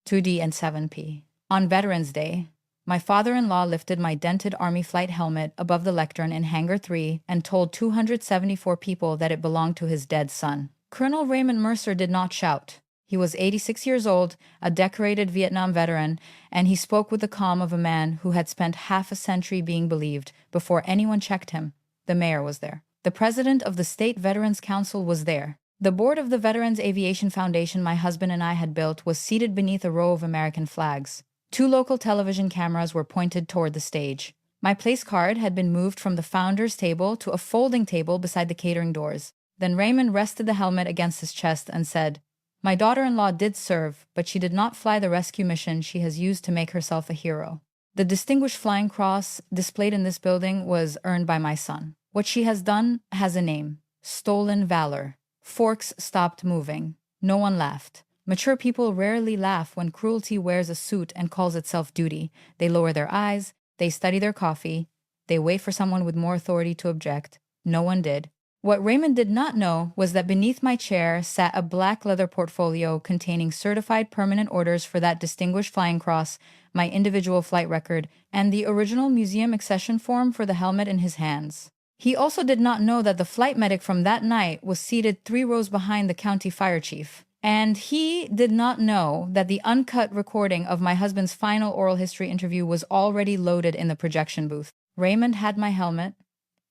2D and 7P. On Veterans Day, my father-in-law lifted my dented Army flight helmet above the lectern in Hangar 3 and told 274 people that it belonged to his dead son. Colonel Raymond Mercer did not shout. He was 86 years old, a decorated Vietnam veteran, and he spoke with the calm of a man who had spent half a century being believed before anyone checked him. The mayor was there. The president of the State Veterans Council was there. The board of the Veterans Aviation Foundation my husband and I had built was seated beneath a row of American flags. 2 local television cameras were pointed toward the stage. My place card had been moved from the founder's table to a folding table beside the catering doors. Then Raymond rested the helmet against his chest and said, "My daughter-in-law did serve, but she did not fly the rescue mission she has used to make herself a hero. The Distinguished Flying Cross displayed in this building was earned by my son. What she has done has a name: stolen valor." Forks stopped moving. No one laughed. Mature people rarely laugh when cruelty wears a suit and calls itself duty. They lower their eyes, they study their coffee, they wait for someone with more authority to object. No one did. What Raymond did not know was that beneath my chair sat a black leather portfolio containing certified permanent orders for that Distinguished Flying Cross, my individual flight record, and the original museum accession form for the helmet in his hands. He also did not know that the flight medic from that night was seated 3 rows behind the county fire chief. And he did not know that the uncut recording of my husband's final oral history interview was already loaded in the projection booth. Raymond had my helmet.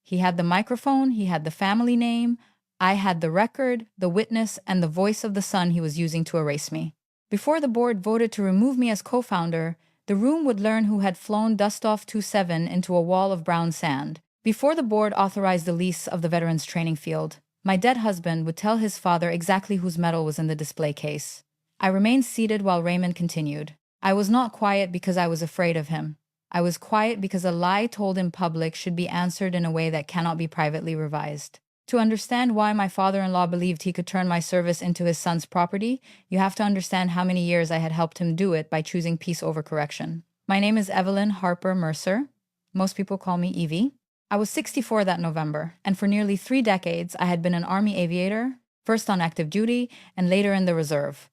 He had the microphone, he had the family name, I had the record, the witness, and the voice of the son he was using to erase me. Before the board voted to remove me as co-founder, the room would learn who had flown Dustoff 27 into a wall of brown sand. Before the board authorized the lease of the veterans training field, my dead husband would tell his father exactly whose medal was in the display case. I remained seated while Raymond continued. I was not quiet because I was afraid of him. I was quiet because a lie told in public should be answered in a way that cannot be privately revised. To understand why my father-in-law believed he could turn my service into his son's property, you have to understand how many years I had helped him do it by choosing peace over correction. My name is Evelyn Harper Mercer. Most people call me Evie. I was 64 that November, and for nearly 3 decades I had been an Army aviator, first on active duty and later in the reserve.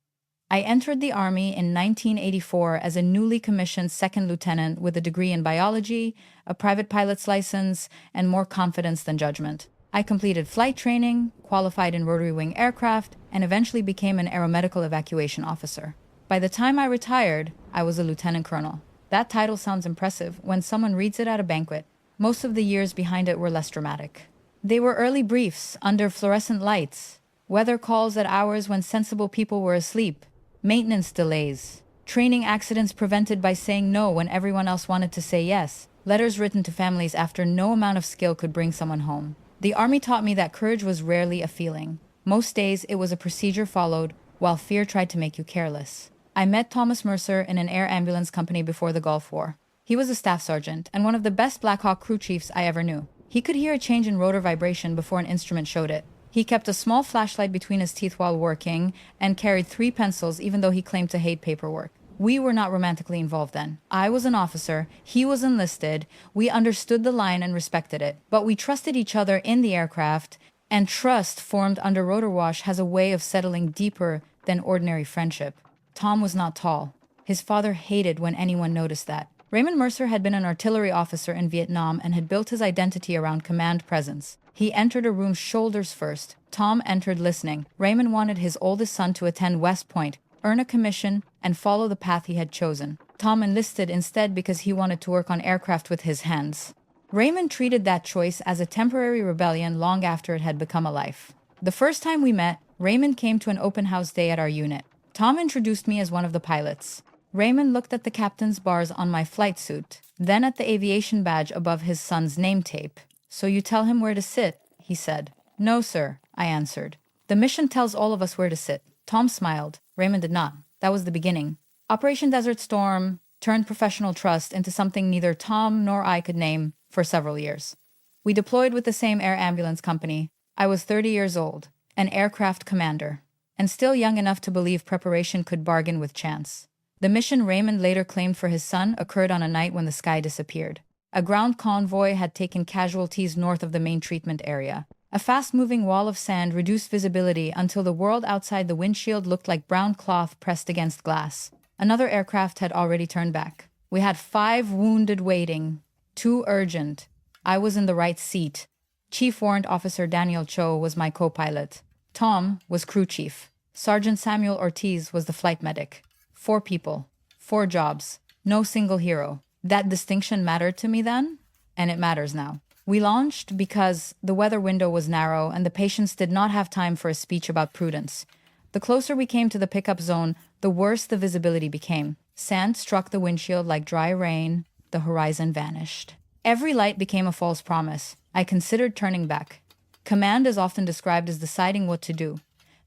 I entered the Army in 1984 as a newly commissioned second lieutenant with a degree in biology, a private pilot's license, and more confidence than judgment. I completed flight training, qualified in rotary wing aircraft, and eventually became an aeromedical evacuation officer. By the time I retired, I was a lieutenant colonel. That title sounds impressive when someone reads it at a banquet. Most of the years behind it were less dramatic. They were early briefs under fluorescent lights, weather calls at hours when sensible people were asleep, maintenance delays, training accidents prevented by saying no when everyone else wanted to say yes, letters written to families after no amount of skill could bring someone home. The Army taught me that courage was rarely a feeling. Most days it was a procedure followed, while fear tried to make you careless. I met Thomas Mercer in an air ambulance company before the Gulf War. He was a staff sergeant and one of the best Black Hawk crew chiefs I ever knew. He could hear a change in rotor vibration before an instrument showed it. He kept a small flashlight between his teeth while working and carried 3 pencils even though he claimed to hate paperwork. We were not romantically involved then. I was an officer, he was enlisted, we understood the line and respected it. But we trusted each other in the aircraft, and trust formed under rotor wash has a way of settling deeper than ordinary friendship. Tom was not tall. His father hated when anyone noticed that. Raymond Mercer had been an artillery officer in Vietnam and had built his identity around command presence. He entered a room shoulders first. Tom entered listening. Raymond wanted his oldest son to attend West Point, earn a commission, and follow the path he had chosen. Tom enlisted instead because he wanted to work on aircraft with his hands. Raymond treated that choice as a temporary rebellion long after it had become a life. The first time we met, Raymond came to an open house day at our unit. Tom introduced me as one of the pilots. Raymond looked at the captain's bars on my flight suit, then at the aviation badge above his son's name tape. "So you tell him where to sit," he said. "No, sir," I answered. "The mission tells all of us where to sit." Tom smiled. Raymond did not. That was the beginning. Operation Desert Storm turned professional trust into something neither Tom nor I could name for several years. We deployed with the same air ambulance company. I was 30 years old, an aircraft commander, and still young enough to believe preparation could bargain with chance. The mission Raymond later claimed for his son occurred on a night when the sky disappeared. A ground convoy had taken casualties north of the main treatment area. A fast-moving wall of sand reduced visibility until the world outside the windshield looked like brown cloth pressed against glass. Another aircraft had already turned back. We had 5 wounded waiting. 2 urgent. I was in the right seat. Chief Warrant Officer Daniel Cho was my co-pilot. Tom was crew chief. Sergeant Samuel Ortiz was the flight medic. 4 people. 4 jobs. No single hero. That distinction mattered to me then, and it matters now. We launched because the weather window was narrow and the patients did not have time for a speech about prudence. The closer we came to the pickup zone, the worse the visibility became. Sand struck the windshield like dry rain. The horizon vanished. Every light became a false promise. I considered turning back. Command is often described as deciding what to do.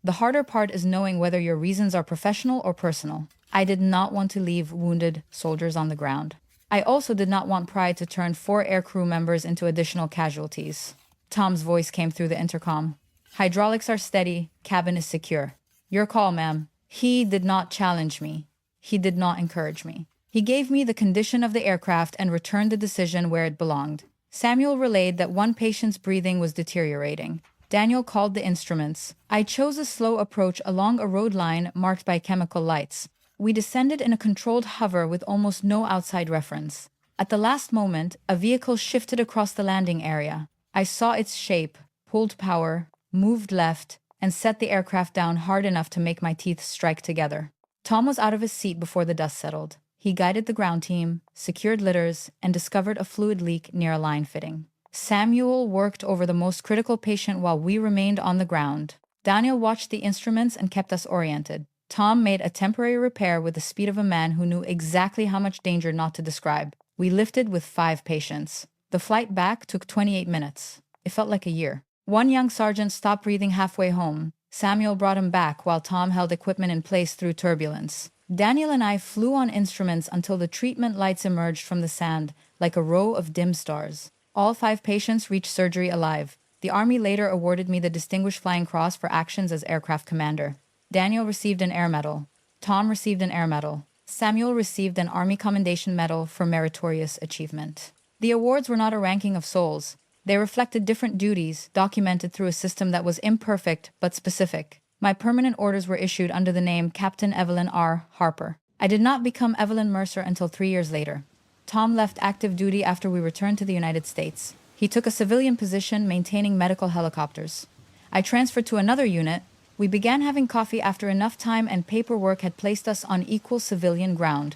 The harder part is knowing whether your reasons are professional or personal. I did not want to leave wounded soldiers on the ground. I also did not want pride to turn 4 aircrew members into additional casualties. Tom's voice came through the intercom. Hydraulics are steady. Cabin is secure. Your call, ma'am. He did not challenge me. He did not encourage me. He gave me the condition of the aircraft and returned the decision where it belonged. Samuel relayed that one patient's breathing was deteriorating. Daniel called the instruments. I chose a slow approach along a road line marked by chemical lights. We descended in a controlled hover with almost no outside reference. At the last moment, a vehicle shifted across the landing area. I saw its shape, pulled power, moved left, and set the aircraft down hard enough to make my teeth strike together. Tom was out of his seat before the dust settled. He guided the ground team, secured litters, and discovered a fluid leak near a line fitting. Samuel worked over the most critical patient while we remained on the ground. Daniel watched the instruments and kept us oriented. Tom made a temporary repair with the speed of a man who knew exactly how much danger not to describe. We lifted with 5 patients. The flight back took 28 minutes. It felt like a year. One young sergeant stopped breathing halfway home. Samuel brought him back while Tom held equipment in place through turbulence. Daniel and I flew on instruments until the treatment lights emerged from the sand like a row of dim stars. All 5 patients reached surgery alive. The Army later awarded me the Distinguished Flying Cross for actions as aircraft commander. Daniel received an Air Medal. Tom received an Air Medal. Samuel received an Army Commendation Medal for meritorious achievement. The awards were not a ranking of souls. They reflected different duties, documented through a system that was imperfect but specific. My permanent orders were issued under the name Captain Evelyn R. Harper. I did not become Evelyn Mercer until 3 years later. Tom left active duty after we returned to the United States. He took a civilian position maintaining medical helicopters. I transferred to another unit. We began having coffee after enough time and paperwork had placed us on equal civilian ground.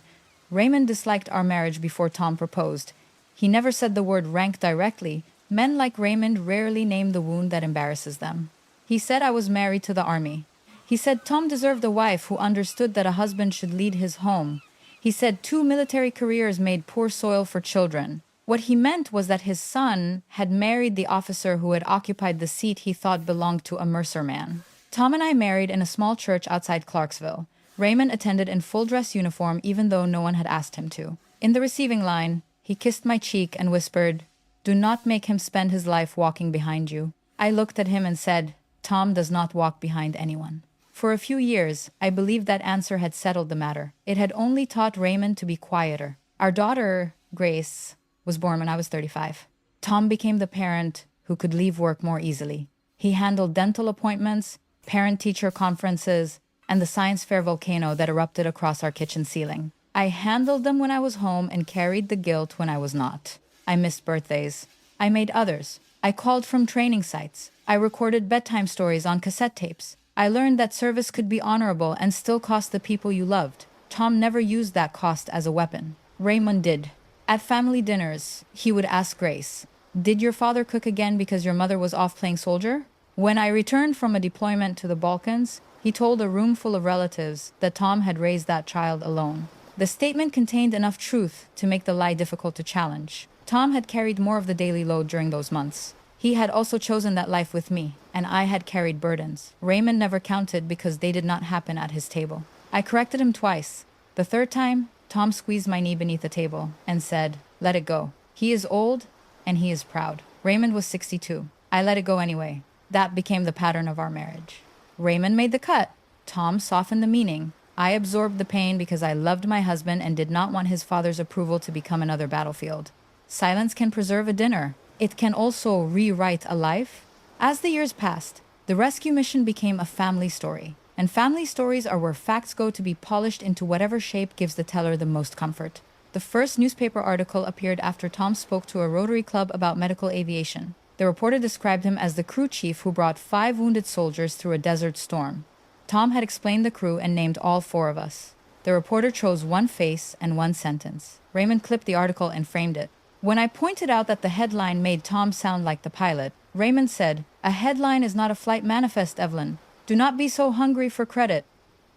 Raymond disliked our marriage before Tom proposed. He never said the word rank directly. Men like Raymond rarely name the wound that embarrasses them. He said I was married to the Army. He said Tom deserved a wife who understood that a husband should lead his home. He said 2 military careers made poor soil for children. What he meant was that his son had married the officer who had occupied the seat he thought belonged to a Mercer man. Tom and I married in a small church outside Clarksville. Raymond attended in full-dress uniform even though no one had asked him to. In the receiving line, he kissed my cheek and whispered, "Do not make him spend his life walking behind you." I looked at him and said, "Tom does not walk behind anyone." For a few years, I believed that answer had settled the matter. It had only taught Raymond to be quieter. Our daughter, Grace, was born when I was 35. Tom became the parent who could leave work more easily. He handled dental appointments, parent-teacher conferences, and the science fair volcano that erupted across our kitchen ceiling. I handled them when I was home and carried the guilt when I was not. I missed birthdays. I made others. I called from training sites. I recorded bedtime stories on cassette tapes. I learned that service could be honorable and still cost the people you loved. Tom never used that cost as a weapon. Raymond did. At family dinners, he would ask Grace, "Did your father cook again because your mother was off playing soldier?" When I returned from a deployment to the Balkans, he told a room full of relatives that Tom had raised that child alone. The statement contained enough truth to make the lie difficult to challenge. Tom had carried more of the daily load during those months. He had also chosen that life with me, and I had carried burdens. Raymond never counted because they did not happen at his table. I corrected him twice. The third time, Tom squeezed my knee beneath the table and said, "Let it go. He is old, and he is proud." Raymond was 62. I let it go anyway. That became the pattern of our marriage. Raymond made the cut. Tom softened the meaning. I absorbed the pain because I loved my husband and did not want his father's approval to become another battlefield. Silence can preserve a dinner. It can also rewrite a life. As the years passed, the rescue mission became a family story. And family stories are where facts go to be polished into whatever shape gives the teller the most comfort. The first newspaper article appeared after Tom spoke to a Rotary Club about medical aviation. The reporter described him as the crew chief who brought 5 wounded soldiers through a desert storm. Tom had explained the crew and named all 4 of us. The reporter chose one face and one sentence. Raymond clipped the article and framed it. When I pointed out that the headline made Tom sound like the pilot, Raymond said, "A headline is not a flight manifest, Evelyn. Do not be so hungry for credit."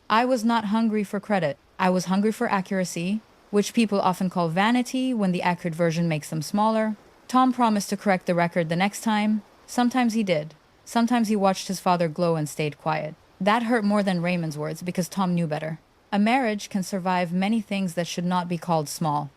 I was not hungry for credit. I was hungry for accuracy, which people often call vanity when the accurate version makes them smaller. Tom promised to correct the record the next time. Sometimes he did. Sometimes he watched his father glow and stayed quiet. That hurt more than Raymond's words because Tom knew better. A marriage can survive many things that should not be called small.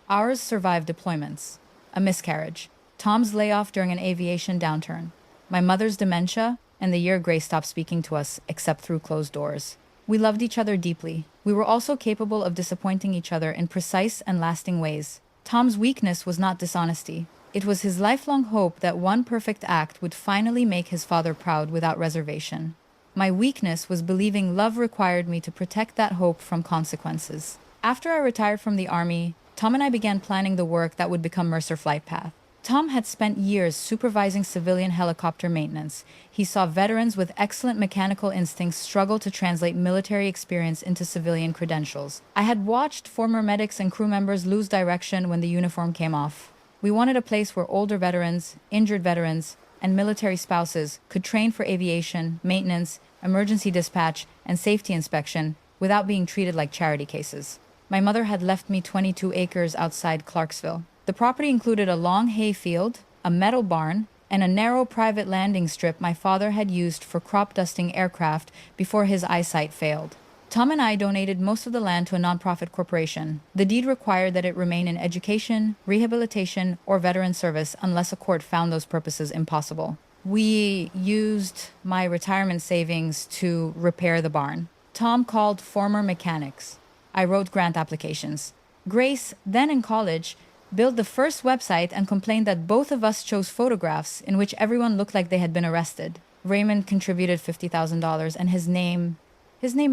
Ours survived deployments, a miscarriage, Tom's layoff during an aviation downturn, my mother's dementia, and the year Grace stopped speaking to us except through closed doors. We loved each other deeply. We were also capable of disappointing each other in precise and lasting ways. Tom's weakness was not dishonesty. It was his lifelong hope that one perfect act would finally make his father proud without reservation. My weakness was believing love required me to protect that hope from consequences. After I retired from the Army, Tom and I began planning the work that would become Mercer Flight Path. Tom had spent years supervising civilian helicopter maintenance. He saw veterans with excellent mechanical instincts struggle to translate military experience into civilian credentials. I had watched former medics and crew members lose direction when the uniform came off. We wanted a place where older veterans, injured veterans, and military spouses could train for aviation, maintenance, emergency dispatch, and safety inspection without being treated like charity cases. My mother had left me 22 acres outside Clarksville. The property included a long hay field, a metal barn, and a narrow private landing strip my father had used for crop dusting aircraft before his eyesight failed. Tom and I donated most of the land to a nonprofit corporation. The deed required that it remain in education, rehabilitation, or veteran service unless a court found those purposes impossible. We used my retirement savings to repair the barn. Tom called former mechanics. I wrote grant applications. Grace, then in college, built the first website and complained that both of us chose photographs in which everyone looked like they had been arrested. Raymond contributed $50,000 and his name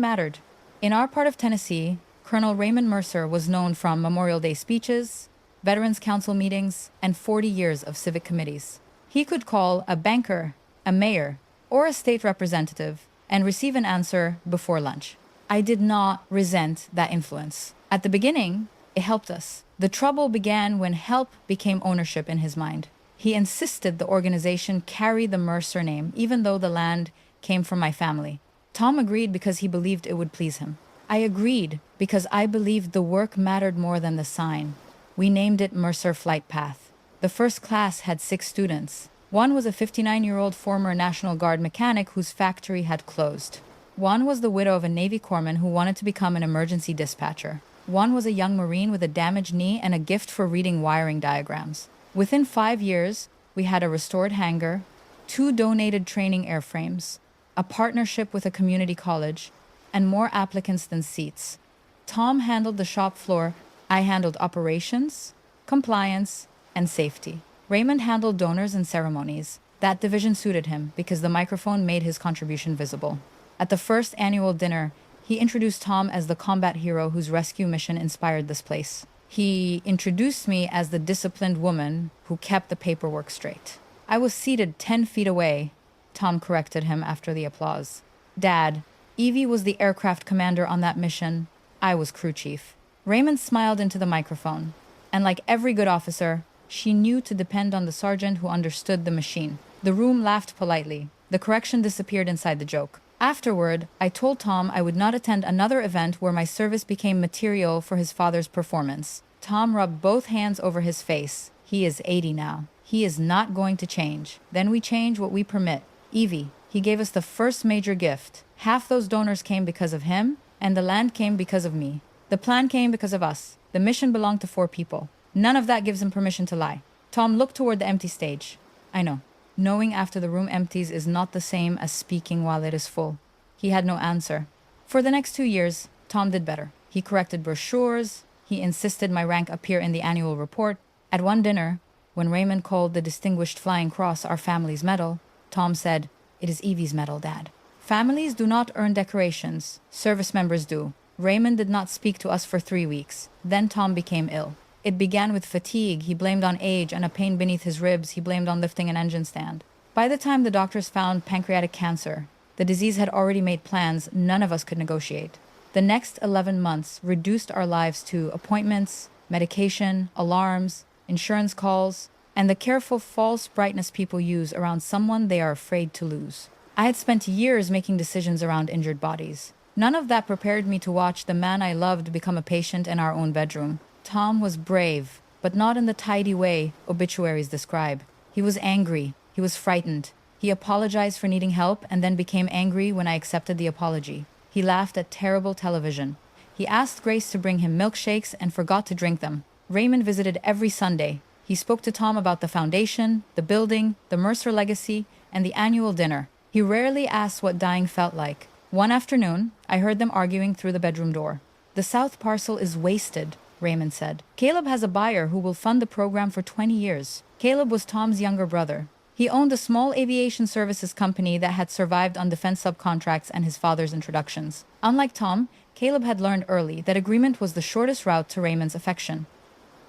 mattered. In our part of Tennessee, Colonel Raymond Mercer was known from Memorial Day speeches, Veterans Council meetings, and 40 years of civic committees. He could call a banker, a mayor, or a state representative and receive an answer before lunch. I did not resent that influence. At the beginning, it helped us. The trouble began when help became ownership in his mind. He insisted the organization carry the Mercer name, even though the land came from my family. Tom agreed because he believed it would please him. I agreed because I believed the work mattered more than the sign. We named it Mercer Flight Path. The first class had 6 students. One was a 59-year-old former National Guard mechanic whose factory had closed. One was the widow of a Navy corpsman who wanted to become an emergency dispatcher. One was a young Marine with a damaged knee and a gift for reading wiring diagrams. Within 5 years, we had a restored hangar, 2 donated training airframes, a partnership with a community college, and more applicants than seats. Tom handled the shop floor. I handled operations, compliance, and safety. Raymond handled donors and ceremonies. That division suited him because the microphone made his contribution visible. At the first annual dinner, he introduced Tom as the combat hero whose rescue mission inspired this place. He introduced me as the disciplined woman who kept the paperwork straight. I was seated 10 feet away. Tom corrected him after the applause. "Dad, Evie was the aircraft commander on that mission. I was crew chief." Raymond smiled into the microphone. And like every good officer, she knew to depend on the sergeant who understood the machine. The room laughed politely. The correction disappeared inside the joke. Afterward, I told Tom I would not attend another event where my service became material for his father's performance. Tom rubbed both hands over his face. He is 80 now. He is not going to change. Then we change what we permit. Evie, he gave us the first major gift. Half those donors came because of him, and the land came because of me. The plan came because of us. The mission belonged to 4 people. None of that gives him permission to lie. Tom looked toward the empty stage. I know. Knowing after the room empties is not the same as speaking while it is full. He had no answer. For the next 2 years, Tom did better. He corrected brochures. He insisted my rank appear in the annual report. At one dinner, when Raymond called the Distinguished Flying Cross our family's medal, Tom said, "It is Evie's medal, Dad." Families do not earn decorations. Service members do. Raymond did not speak to us for 3 weeks. Then Tom became ill. It began with fatigue. He blamed on age, and a pain beneath his ribs he blamed on lifting an engine stand. By the time the doctors found pancreatic cancer, the disease had already made plans none of us could negotiate. The next 11 months reduced our lives to appointments, medication, alarms, insurance calls, and the careful false brightness people use around someone they are afraid to lose. I had spent years making decisions around injured bodies. None of that prepared me to watch the man I loved become a patient in our own bedroom. Tom was brave, but not in the tidy way obituaries describe. He was angry. He was frightened. He apologized for needing help and then became angry when I accepted the apology. He laughed at terrible television. He asked Grace to bring him milkshakes and forgot to drink them. Raymond visited every Sunday. He spoke to Tom about the foundation, the building, the Mercer legacy, and the annual dinner. He rarely asked what dying felt like. One afternoon, I heard them arguing through the bedroom door. "The south parcel is wasted," Raymond said. "Caleb has a buyer who will fund the program for 20 years. Caleb was Tom's younger brother. He owned a small aviation services company that had survived on defense subcontracts and his father's introductions. Unlike Tom, Caleb had learned early that agreement was the shortest route to Raymond's affection."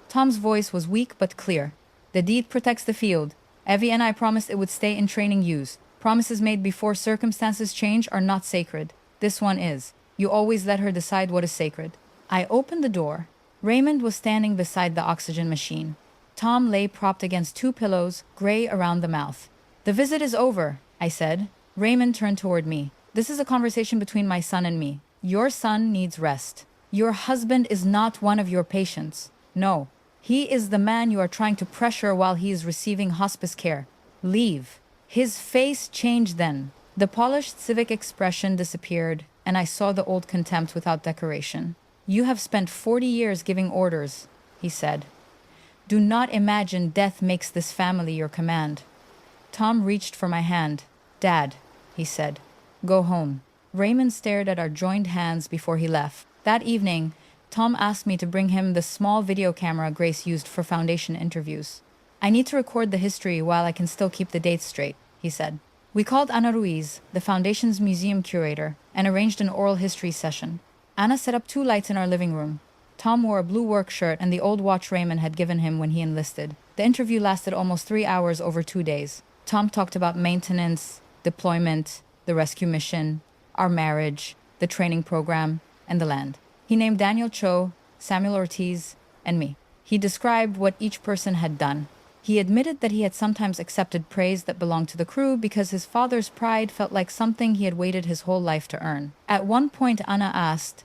Tom's voice was weak but clear. "The deed protects the field. Evie and I promised it would stay in training use. Promises made before circumstances change are not sacred. This one is. You always let her decide what is sacred." I opened the door. Raymond was standing beside the oxygen machine. Tom lay propped against 2 pillows, gray around the mouth. "The visit is over," I said. Raymond turned toward me. "This is a conversation between my son and me. Your son needs rest. Your husband is not one of your patients. No. He is the man you are trying to pressure while he is receiving hospice care. Leave." His face changed then. The polished civic expression disappeared, and I saw the old contempt without decoration. "You have spent 40 years giving orders," he said. "Do not imagine death makes this family your command." Tom reached for my hand. "Dad," he said, "go home." Raymond stared at our joined hands before he left. That evening, Tom asked me to bring him the small video camera Grace used for foundation interviews. "I need to record the history while I can still keep the dates straight," he said. We called Ana Ruiz, the foundation's museum curator, and arranged an oral history session. Ana set up 2 lights in our living room. Tom wore a blue work shirt and the old watch Raymond had given him when he enlisted. The interview lasted almost 3 hours over 2 days. Tom talked about maintenance, deployment, the rescue mission, our marriage, the training program, and the land. He named Daniel Cho, Samuel Ortiz, and me. He described what each person had done. He admitted that he had sometimes accepted praise that belonged to the crew because his father's pride felt like something he had waited his whole life to earn. At one point, Ana asked,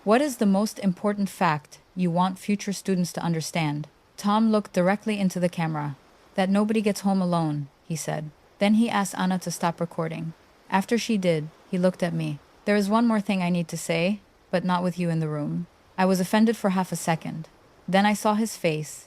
"What is the most important fact you want future students to understand?" Tom looked directly into the camera. "That nobody gets home alone," he said. Then he asked Ana to stop recording. After she did, he looked at me. "There is one more thing I need to say, but not with you in the room." I was offended for half a second. Then I saw his face.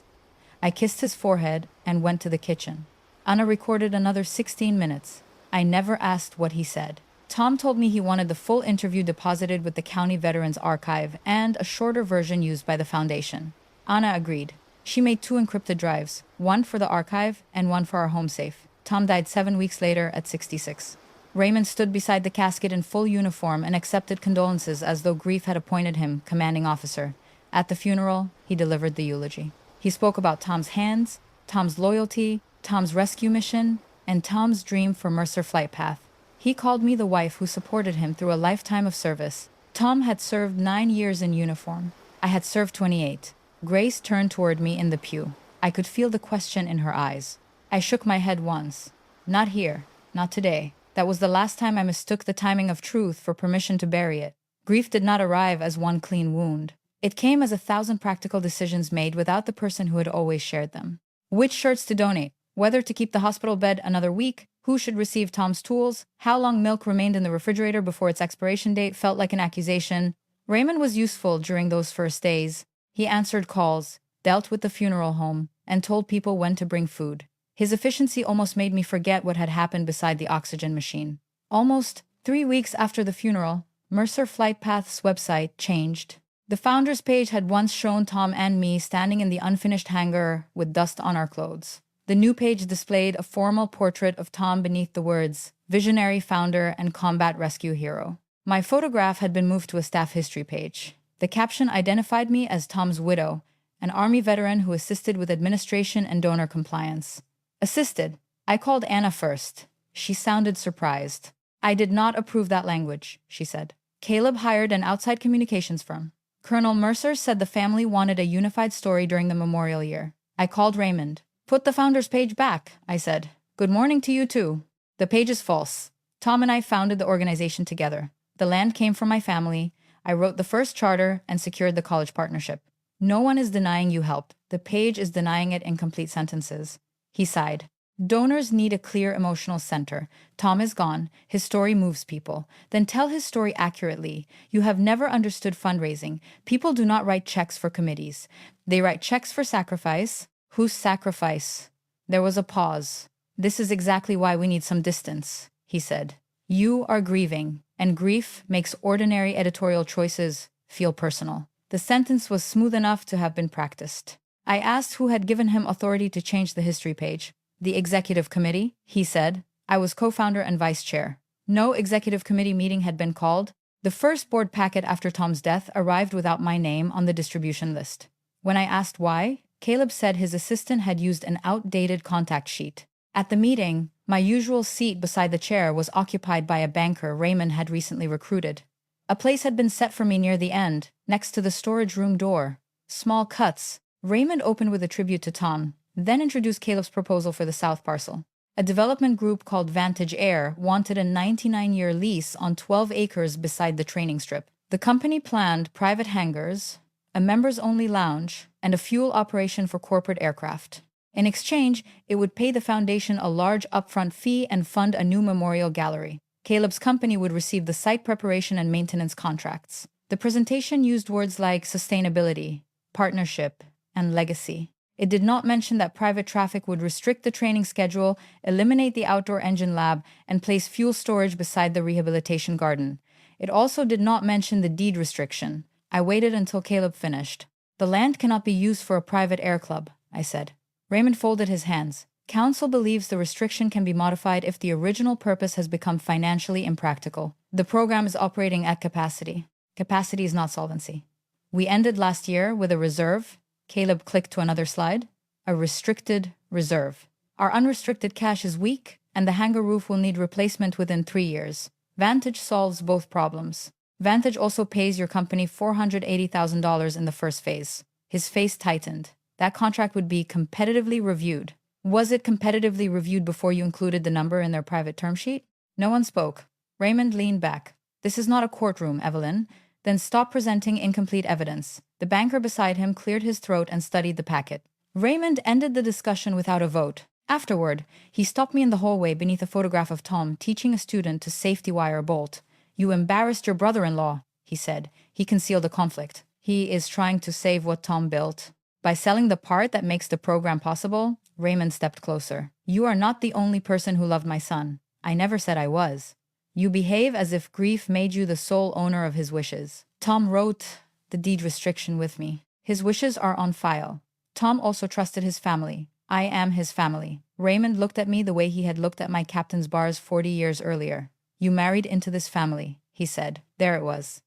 I kissed his forehead and went to the kitchen. Ana recorded another 16 minutes. I never asked what he said. Tom told me he wanted the full interview deposited with the County Veterans Archive and a shorter version used by the foundation. Ana agreed. She made 2 encrypted drives, one for the archive and one for our home safe. Tom died 7 weeks later at 66. Raymond stood beside the casket in full uniform and accepted condolences as though grief had appointed him commanding officer. At the funeral, he delivered the eulogy. He spoke about Tom's hands, Tom's loyalty, Tom's rescue mission, and Tom's dream for Mercer flight path. He called me the wife who supported him through a lifetime of service. Tom had served 9 years in uniform. I had served 28. Grace turned toward me in the pew. I could feel the question in her eyes. I shook my head once. "Not here. Not today." That was the last time I mistook the timing of truth for permission to bury it. Grief did not arrive as one clean wound. It came as 1,000 practical decisions made without the person who had always shared them. Which shirts to donate? Whether to keep the hospital bed another week? Who should receive Tom's tools? How long milk remained in the refrigerator before its expiration date felt like an accusation. Raymond was useful during those first days. He answered calls, dealt with the funeral home, and told people when to bring food. His efficiency almost made me forget what had happened beside the oxygen machine. Almost 3 weeks after the funeral, Mercer Flight Path's website changed. The founders page had once shown Tom and me standing in the unfinished hangar with dust on our clothes. The new page displayed a formal portrait of Tom beneath the words, visionary founder and combat rescue hero. My photograph had been moved to a staff history page. The caption identified me as Tom's widow, an Army veteran who assisted with administration and donor compliance. Assisted. I called Anna first. She sounded surprised. I did not approve that language, she said. Caleb hired an outside communications firm. Colonel Mercer said the family wanted a unified story during the memorial year. I called Raymond. Put the founder's page back, I said. Good morning to you too. The page is false. Tom and I founded the organization together. The land came from my family. I wrote the first charter and secured the college partnership. No one is denying you helped. The page is denying it in complete sentences. He sighed. Donors need a clear emotional center. Tom is gone. His story moves people. Then tell his story accurately. You have never understood fundraising. People do not write checks for committees. They write checks for sacrifice. Whose sacrifice? There was a pause. This is exactly why we need some distance, he said. You are grieving, and grief makes ordinary editorial choices feel personal. The sentence was smooth enough to have been practiced. I asked who had given him authority to change the history page. The executive committee, he said. I was co-founder and vice chair. No executive committee meeting had been called. The first board packet after Tom's death arrived without my name on the distribution list. When I asked why, Caleb said his assistant had used an outdated contact sheet. At the meeting, my usual seat beside the chair was occupied by a banker Raymond had recently recruited. A place had been set for me near the end, next to the storage room door. Small cuts. Raymond opened with a tribute to Tom, then introduced Caleb's proposal for the south parcel. A development group called Vantage Air wanted a 99-year lease on 12 acres beside the training strip. The company planned private hangars, a members-only lounge, and a fuel operation for corporate aircraft. In exchange, it would pay the foundation a large upfront fee and fund a new memorial gallery. Caleb's company would receive the site preparation and maintenance contracts. The presentation used words like sustainability, partnership, and legacy. It did not mention that private traffic would restrict the training schedule, eliminate the outdoor engine lab, and place fuel storage beside the rehabilitation garden. It also did not mention the deed restriction. I waited until Caleb finished. The land cannot be used for a private air club, I said. Raymond folded his hands. Council believes the restriction can be modified if the original purpose has become financially impractical. The program is operating at capacity. Capacity is not solvency. We ended last year with a reserve. Caleb clicked to another slide. A restricted reserve. Our unrestricted cash is weak, and the hangar roof will need replacement within 3 years. Vantage solves both problems. Vantage also pays your company $480,000 in the first phase. His face tightened. That contract would be competitively reviewed. Was it competitively reviewed before you included the number in their private term sheet? No one spoke. Raymond leaned back. This is not a courtroom, Evelyn. Then stop presenting incomplete evidence. The banker beside him cleared his throat and studied the packet. Raymond ended the discussion without a vote. Afterward, he stopped me in the hallway beneath a photograph of Tom teaching a student to safety wire a bolt. You embarrassed your brother-in-law, he said. He concealed a conflict. He is trying to save what Tom built. By selling the part that makes the program possible, Raymond stepped closer. You are not the only person who loved my son. I never said I was. You behave as if grief made you the sole owner of his wishes. Tom wrote the deed restriction with me. His wishes are on file. Tom also trusted his family. I am his family. Raymond looked at me the way he had looked at my captain's bars 40 years earlier. You married into this family, he said. There it was.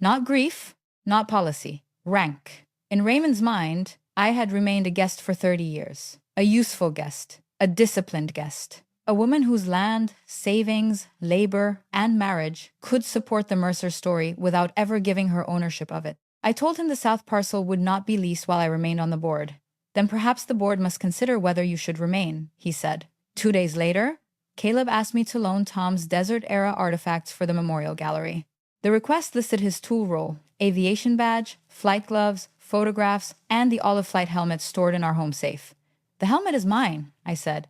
Not grief, not policy. Rank. In Raymond's mind, I had remained a guest for 30 years. A useful guest. A disciplined guest. A woman whose land, savings, labor, and marriage could support the Mercer story without ever giving her ownership of it. I told him the south parcel would not be leased while I remained on the board. Then perhaps the board must consider whether you should remain, he said. 2 days later, Caleb asked me to loan Tom's desert-era artifacts for the memorial gallery. The request listed his tool roll, aviation badge, flight gloves, photographs, and the olive flight helmet stored in our home safe. The helmet is mine, I said.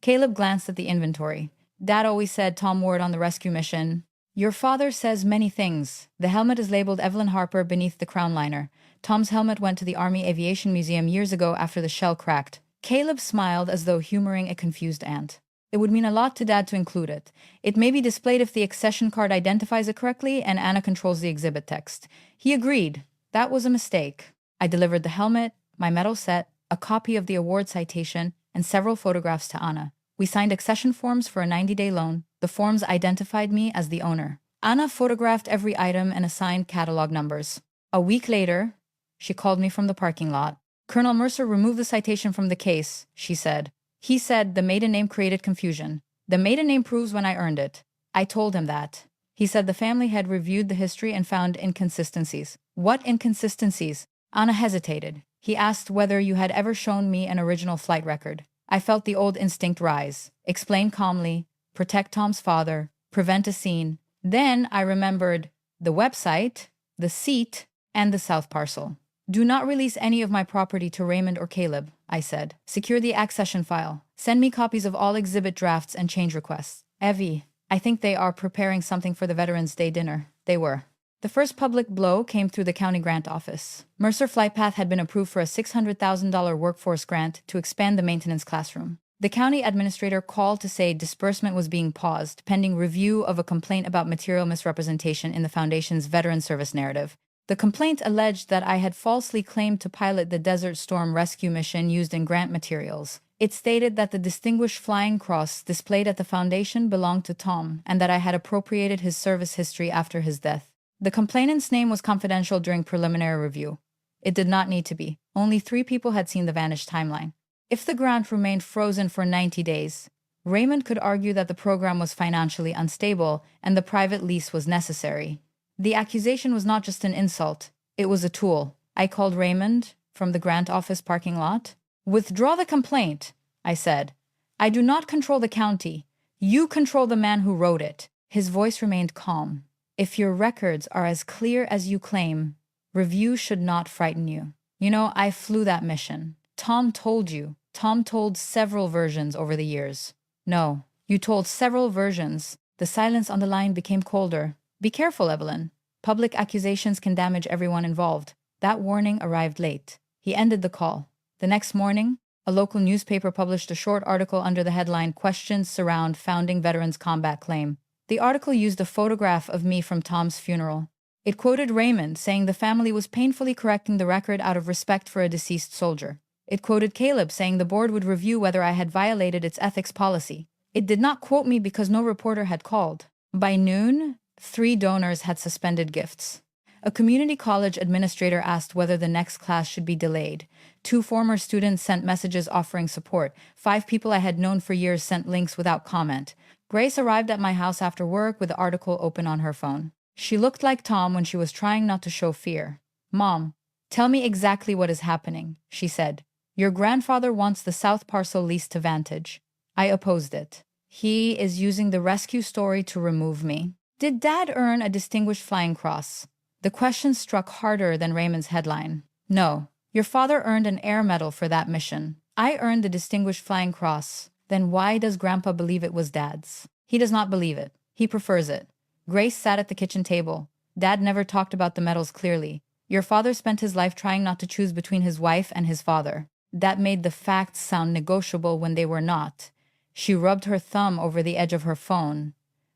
Caleb glanced at the inventory. Dad always said Tom wore it on the rescue mission. Your father says many things. The helmet is labeled Evelyn Harper beneath the crown liner. Tom's helmet went to the Army Aviation Museum years ago after the shell cracked. Caleb smiled as though humoring a confused aunt. It would mean a lot to Dad to include it. It may be displayed if the accession card identifies it correctly and Anna controls the exhibit text. He agreed. That was a mistake. I delivered the helmet, my medal set, a copy of the award citation, and several photographs to Anna. We signed accession forms for a 90-day loan. The forms identified me as the owner. Anna photographed every item and assigned catalog numbers. A week later, she called me from the parking lot. Colonel Mercer removed the citation from the case, she said. He said the maiden name created confusion. The maiden name proves when I earned it. I told him that. He said the family had reviewed the history and found inconsistencies. What inconsistencies? Anna hesitated. He asked whether you had ever shown me an original flight record. I felt the old instinct rise. Explain calmly. Protect Tom's father. Prevent a scene. Then I remembered the website, the seat, and the south parcel. Do not release any of my property to Raymond or Caleb, I said. Secure the accession file. Send me copies of all exhibit drafts and change requests. Evie, I think they are preparing something for the Veterans Day dinner. They were. The first public blow came through the county grant office. Mercer Flightpath had been approved for a $600,000 workforce grant to expand the maintenance classroom. The county administrator called to say disbursement was being paused, pending review of a complaint about material misrepresentation in the Foundation's veteran service narrative. The complaint alleged that I had falsely claimed to pilot the Desert Storm rescue mission used in grant materials. It stated that the Distinguished Flying Cross displayed at the Foundation belonged to Tom, and that I had appropriated his service history after his death. The complainant's name was confidential during preliminary review. It did not need to be. Only 3 people had seen the vanished timeline. If the grant remained frozen for 90 days, Raymond could argue that the program was financially unstable and the private lease was necessary. The accusation was not just an insult, it was a tool. I called Raymond from the grant office parking lot. Withdraw the complaint, I said. I do not control the county. You control the man who wrote it. His voice remained calm. If your records are as clear as you claim, review should not frighten you. You know, I flew that mission. Tom told you. Tom told several versions over the years. No, you told several versions. The silence on the line became colder. Be careful, Evelyn. Public accusations can damage everyone involved. That warning arrived late. He ended the call. The next morning, a local newspaper published a short article under the headline "Questions Surround Founding Veterans Combat Claim." The article used a photograph of me from Tom's funeral. It quoted Raymond, saying the family was painfully correcting the record out of respect for a deceased soldier. It quoted Caleb, saying the board would review whether I had violated its ethics policy. It did not quote me because no reporter had called. By noon, 3 donors had suspended gifts. A community college administrator asked whether the next class should be delayed. 2 former students sent messages offering support. 5 people I had known for years sent links without comment. Grace arrived at my house after work with the article open on her phone. She looked like Tom when she was trying not to show fear. "Mom, tell me exactly what is happening," she said. "Your grandfather wants the south parcel leased to Vantage." I opposed it. "He is using the rescue story to remove me." Did Dad earn a Distinguished Flying Cross? The question struck harder than Raymond's headline. No, your father earned an air medal for that mission. I earned the Distinguished Flying Cross. Then why does Grandpa believe it was Dad's? He does not believe it. He prefers it. Grace sat at the kitchen table. Dad never talked about the medals clearly. Your father spent his life trying not to choose between his wife and his father. That made the facts sound negotiable when they were not. She rubbed her thumb over the edge of her phone.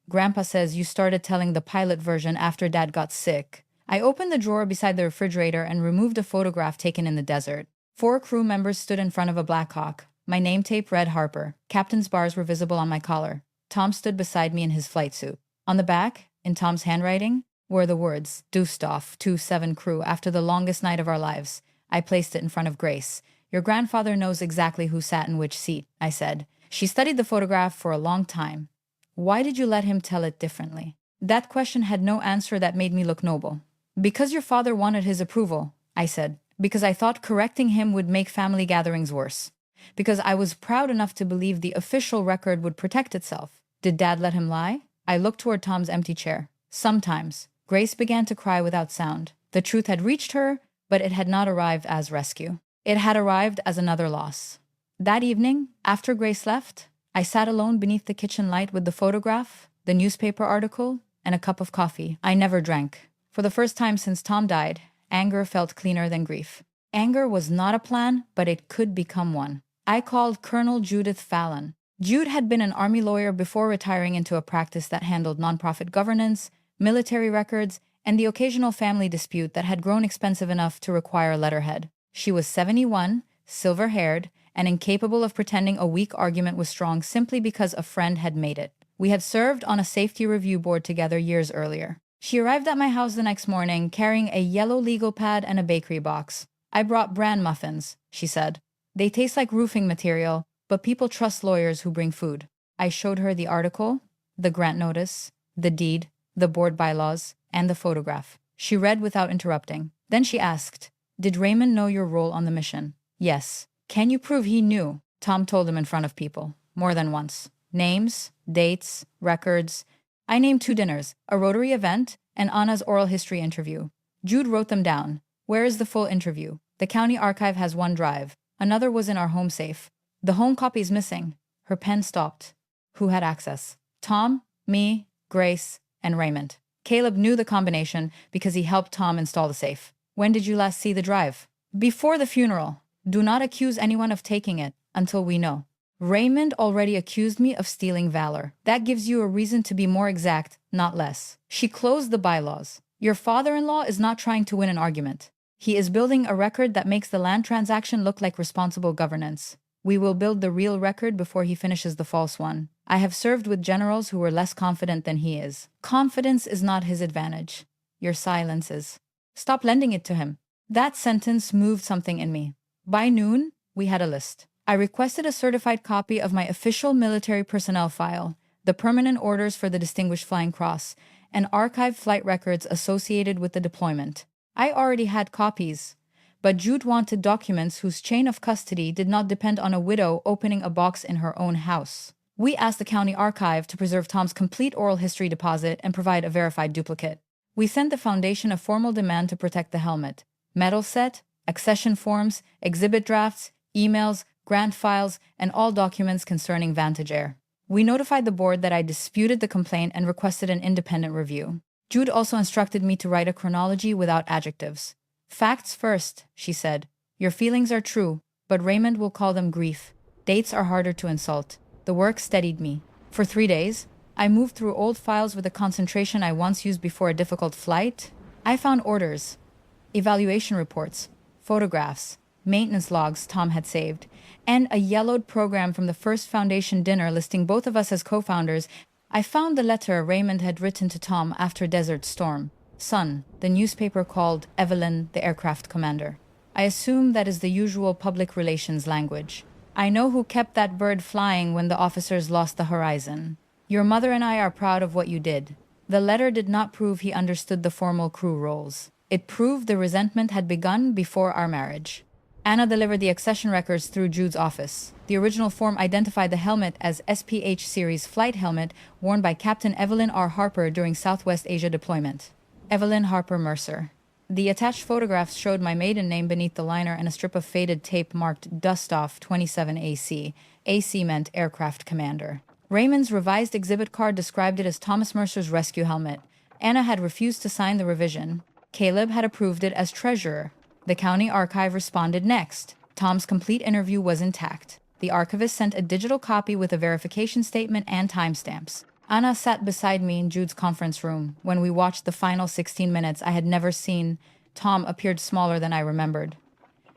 Grandpa says you started telling the pilot version after Dad got sick. I opened the drawer beside the refrigerator and removed a photograph taken in the desert. 4 crew members stood in front of a Black Hawk. My name tape read Harper. Captain's bars were visible on my collar. Tom stood beside me in his flight suit. On the back, in Tom's handwriting, were the words, "Dusstoff, 2-7 crew, after the longest night of our lives." I placed it in front of Grace. "Your grandfather knows exactly who sat in which seat," I said. She studied the photograph for a long time. "Why did you let him tell it differently?" That question had no answer that made me look noble. "Because your father wanted his approval," I said. "Because I thought correcting him would make family gatherings worse. Because I was proud enough to believe the official record would protect itself." Did Dad let him lie? I looked toward Tom's empty chair. Sometimes. Grace began to cry without sound. The truth had reached her, but it had not arrived as rescue. It had arrived as another loss. That evening, after Grace left, I sat alone beneath the kitchen light with the photograph, the newspaper article, and a cup of coffee. I never drank. For the first time since Tom died, anger felt cleaner than grief. Anger was not a plan, but it could become one. I called Colonel Judith Fallon. Jude had been an Army lawyer before retiring into a practice that handled nonprofit governance, military records, and the occasional family dispute that had grown expensive enough to require letterhead. She was 71, silver-haired, and incapable of pretending a weak argument was strong simply because a friend had made it. We had served on a safety review board together years earlier. She arrived at my house the next morning carrying a yellow legal pad and a bakery box. "I brought bran muffins," she said. "They taste like roofing material, but people trust lawyers who bring food." I showed her the article, the grant notice, the deed, the board bylaws, and the photograph. She read without interrupting. Then she asked, "Did Raymond know your role on the mission?" "Yes." "Can you prove he knew?" Tom told him in front of people, more than once. Names, dates, records. I named 2 dinners, a Rotary event, and Anna's oral history interview. Jude wrote them down. "Where is the full interview?" "The county archive has one drive. Another was in our home safe." "The home copy is missing." Her pen stopped. Who had access? Tom, me, Grace, and Raymond. Caleb knew the combination because he helped Tom install the safe. "When did you last see the drive?" "Before the funeral. Do not accuse anyone of taking it until we know." "Raymond already accused me of stealing Valor. That gives you a reason to be more exact, not less." She closed the bylaws. "Your father-in-law is not trying to win an argument. He is building a record that makes the land transaction look like responsible governance. We will build the real record before he finishes the false one. I have served with generals who were less confident than he is. Confidence is not his advantage. Your silence is. Stop lending it to him." That sentence moved something in me. By noon, we had a list. I requested a certified copy of my official military personnel file, the permanent orders for the Distinguished Flying Cross, and archived flight records associated with the deployment. I already had copies, but Jude wanted documents whose chain of custody did not depend on a widow opening a box in her own house. We asked the county archive to preserve Tom's complete oral history deposit and provide a verified duplicate. We sent the foundation a formal demand to protect the helmet, medal set, accession forms, exhibit drafts, emails, grant files, and all documents concerning Vantage Air. We notified the board that I disputed the complaint and requested an independent review. Jude also instructed me to write a chronology without adjectives. "Facts first," she said. "Your feelings are true, but Raymond will call them grief. Dates are harder to insult." The work steadied me. For 3 days, I moved through old files with the concentration I once used before a difficult flight. I found orders, evaluation reports, photographs, maintenance logs Tom had saved, and a yellowed program from the first foundation dinner listing both of us as co-founders. I found the letter Raymond had written to Tom after Desert Storm. Sun, the newspaper called Evelyn the aircraft commander. I assume that is the usual public relations language. "I know who kept that bird flying when the officers lost the horizon. Your mother and I are proud of what you did." The letter did not prove he understood the formal crew roles. It proved the resentment had begun before our marriage. Anna delivered the accession records through Jude's office. The original form identified the helmet as SPH series flight helmet worn by Captain Evelyn R. Harper during Southwest Asia deployment. Evelyn Harper Mercer. The attached photographs showed my maiden name beneath the liner and a strip of faded tape marked Dust Off 27 AC. AC meant aircraft commander. Raymond's revised exhibit card described it as Thomas Mercer's rescue helmet. Anna had refused to sign the revision. Caleb had approved it as treasurer. The county archive responded next. Tom's complete interview was intact. The archivist sent a digital copy with a verification statement and timestamps. Anna sat beside me in Jude's conference room. When we watched the final 16 minutes I had never seen, Tom appeared smaller than I remembered.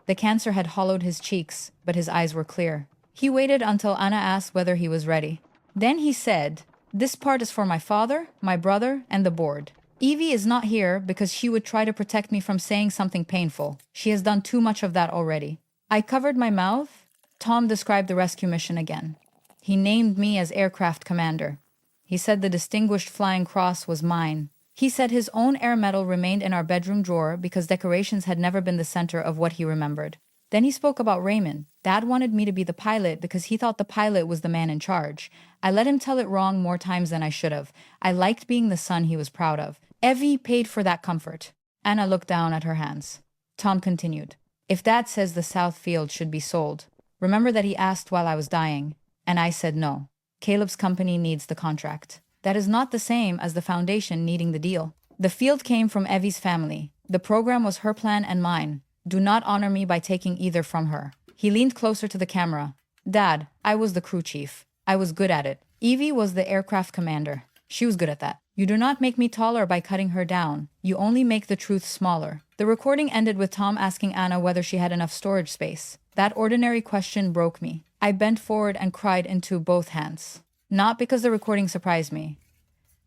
The cancer had hollowed his cheeks, but his eyes were clear. He waited until Anna asked whether he was ready. Then he said, "This part is for my father, my brother, and the board. Evie is not here because she would try to protect me from saying something painful. She has done too much of that already." I covered my mouth. Tom described the rescue mission again. He named me as aircraft commander. He said the Distinguished Flying Cross was mine. He said his own air medal remained in our bedroom drawer because decorations had never been the center of what he remembered. Then he spoke about Raymond. Dad wanted me to be the pilot because he thought the pilot was the man in charge. I let him tell it wrong more times than I should have. I liked being the son he was proud of. Evie paid for that comfort. Anna looked down at her hands. Tom continued, "If Dad says the South Field should be sold, remember that he asked while I was dying, and I said no. Caleb's company needs the contract. That is not the same as the foundation needing the deal. The field came from Evie's family. The program was her plan and mine. Do not honor me by taking either from her." He leaned closer to the camera. "Dad, I was the crew chief. I was good at it. Evie was the aircraft commander. She was good at that. You do not make me taller by cutting her down. You only make the truth smaller." The recording ended with Tom asking Anna whether she had enough storage space. That ordinary question broke me. I bent forward and cried into both hands. Not because the recording surprised me,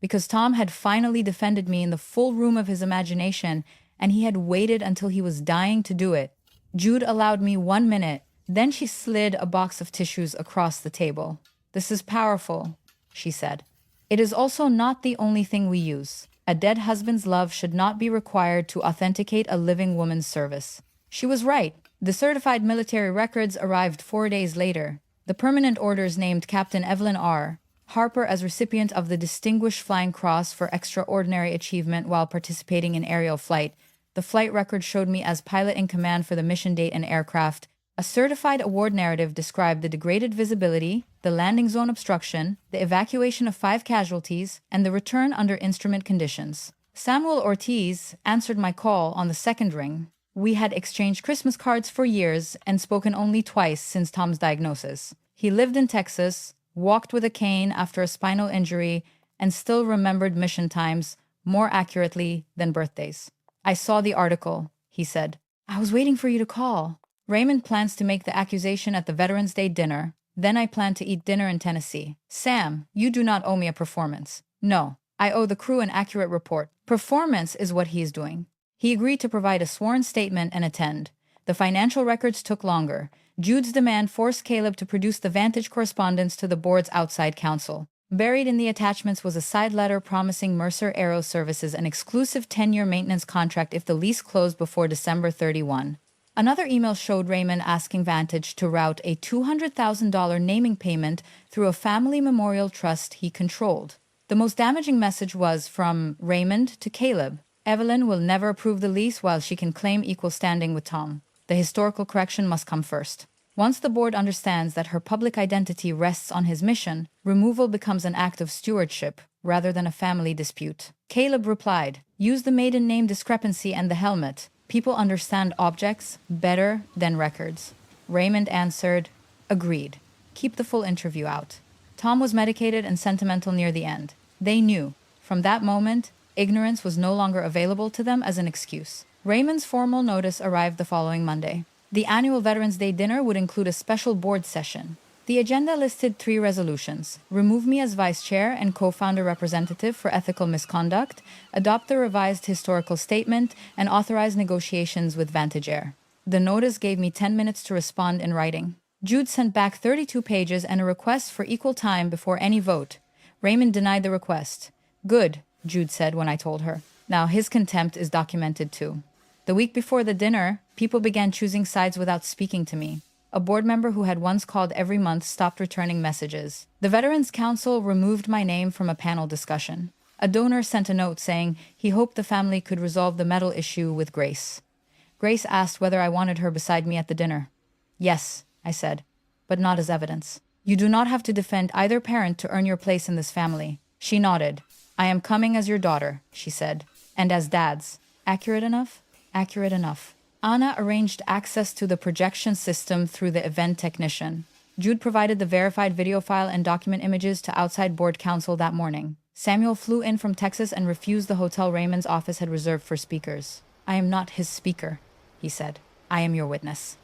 because Tom had finally defended me in the full room of his imagination, and he had waited until he was dying to do it. Jude allowed me 1 minute, then she slid a box of tissues across the table. "This is powerful," she said. "It is also not the only thing we use. A dead husband's love should not be required to authenticate a living woman's service." She was right. The certified military records arrived 4 days later. The permanent orders named Captain Evelyn R. Harper as recipient of the Distinguished Flying Cross for extraordinary achievement while participating in aerial flight. The flight record showed me as pilot in command for the mission date and aircraft. A certified award narrative described the degraded visibility, the landing zone obstruction, the evacuation of 5 casualties, and the return under instrument conditions. Samuel Ortiz answered my call on the second ring. We had exchanged Christmas cards for years and spoken only twice since Tom's diagnosis. He lived in Texas, walked with a cane after a spinal injury, and still remembered mission times more accurately than birthdays. "I saw the article," he said. "I was waiting for you to call. Raymond plans to make the accusation at the Veterans Day dinner. Then I plan to eat dinner in Tennessee. Sam, you do not owe me a performance." "No, I owe the crew an accurate report." Performance is what he is doing. He agreed to provide a sworn statement and attend. The financial records took longer. Jude's demand forced Caleb to produce the Vantage correspondence to the board's outside counsel. Buried in the attachments was a side letter promising Mercer Aero Services an exclusive 10-year maintenance contract if the lease closed before December 31. Another email showed Raymond asking Vantage to route a $200,000 naming payment through a family memorial trust he controlled. The most damaging message was from Raymond to Caleb. "Evelyn will never approve the lease while she can claim equal standing with Tom. The historical correction must come first. Once the board understands that her public identity rests on his mission, removal becomes an act of stewardship rather than a family dispute." Caleb replied, "Use the maiden name discrepancy and the helmet. People understand objects better than records." Raymond answered, "Agreed. Keep the full interview out." Tom was medicated and sentimental near the end. They knew. From that moment, ignorance was no longer available to them as an excuse. Raymond's formal notice arrived the following Monday. The annual Veterans Day dinner would include a special board session. The agenda listed 3 resolutions: remove me as vice chair and co-founder representative for ethical misconduct, adopt the revised historical statement, and authorize negotiations with Vantage Air. The notice gave me 10 minutes to respond in writing. Jude sent back 32 pages and a request for equal time before any vote. Raymond denied the request. "Good," Jude said when I told her. Now his contempt is documented too. The week before the dinner, people began choosing sides without speaking to me. A board member who had once called every month stopped returning messages. The Veterans Council removed my name from a panel discussion. A donor sent a note saying he hoped the family could resolve the medal issue with Grace. Grace asked whether I wanted her beside me at the dinner. "Yes," I said, "but not as evidence. You do not have to defend either parent to earn your place in this family." She nodded. "I am coming as your daughter," she said, "and as dad's." Accurate enough? Accurate enough. Anna arranged access to the projection system through the event technician. Jude provided the verified video file and document images to outside board counsel that morning. Samuel flew in from Texas and refused the hotel Raymond's office had reserved for speakers. "I am not his speaker," he said. "I am your witness."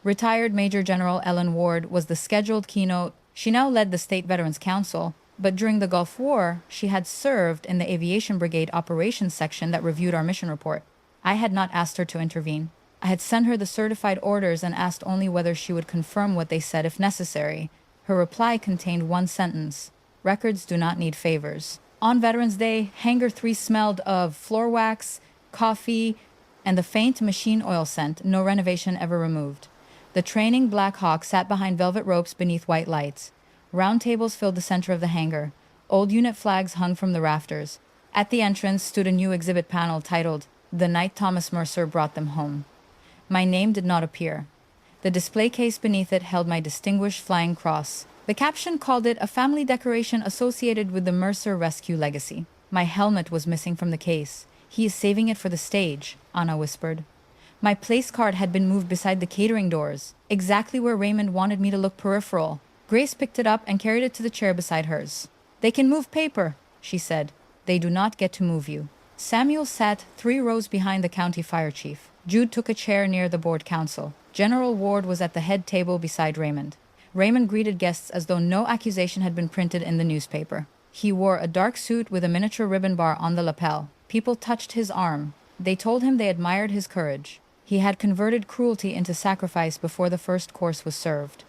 Retired Major General Ellen Ward was the scheduled keynote. She now led the State Veterans Council, but during the Gulf War, she had served in the Aviation Brigade Operations Section that reviewed our mission report. I had not asked her to intervene. I had sent her the certified orders and asked only whether she would confirm what they said if necessary. Her reply contained 1 sentence: "Records do not need favors." On Veterans Day, Hangar 3 smelled of floor wax, coffee, and the faint machine oil scent no renovation ever removed. The training Black Hawk sat behind velvet ropes beneath white lights. Round tables filled the center of the hangar. Old unit flags hung from the rafters. At the entrance stood a new exhibit panel titled, "The Night Thomas Mercer Brought Them Home." My name did not appear. The display case beneath it held my Distinguished Flying Cross. The caption called it a family decoration associated with the Mercer rescue legacy. My helmet was missing from the case. "He is saving it for the stage," Anna whispered. My place card had been moved beside the catering doors, exactly where Raymond wanted me to look peripheral. Grace picked it up and carried it to the chair beside hers. "They can move paper," she said. "They do not get to move you." Samuel sat 3 rows behind the county fire chief. Jude took a chair near the board counsel. General Ward was at the head table beside Raymond. Raymond greeted guests as though no accusation had been printed in the newspaper. He wore a dark suit with a miniature ribbon bar on the lapel. People touched his arm. They told him they admired his courage. He had converted cruelty into sacrifice before the first course was served.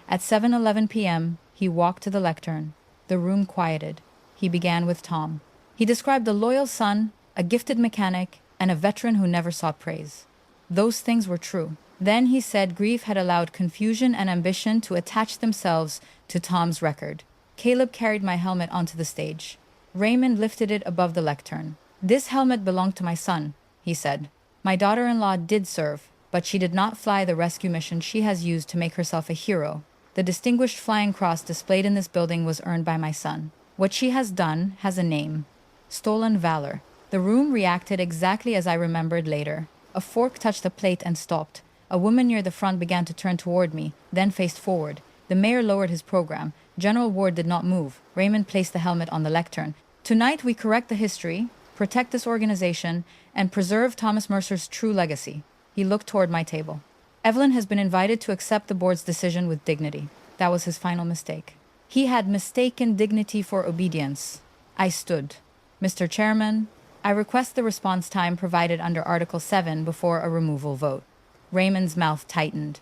At 7:11 p.m., he walked to the lectern. The room quieted. He began with Tom. He described a loyal son, a gifted mechanic, and a veteran who never sought praise. Those things were true. Then he said grief had allowed confusion and ambition to attach themselves to Tom's record. Caleb carried my helmet onto the stage. Raymond lifted it above the lectern. "This helmet belonged to my son," he said. "My daughter-in-law did serve, but she did not fly the rescue mission she has used to make herself a hero. The distinguished flying cross displayed in this building was earned by my son. What she has done has a name. Stolen valor." The room reacted exactly as I remembered later. A fork touched a plate and stopped. A woman near the front began to turn toward me, then faced forward. The mayor lowered his program. General Ward did not move. Raymond placed the helmet on the lectern. "Tonight we correct the history, protect this organization, and preserve Thomas Mercer's true legacy." He looked toward my table. "Evelyn has been invited to accept the board's decision with dignity." That was his final mistake. He had mistaken dignity for obedience. I stood. "Mr. Chairman, I request the response time provided under Article 7 before a removal vote." Raymond's mouth tightened.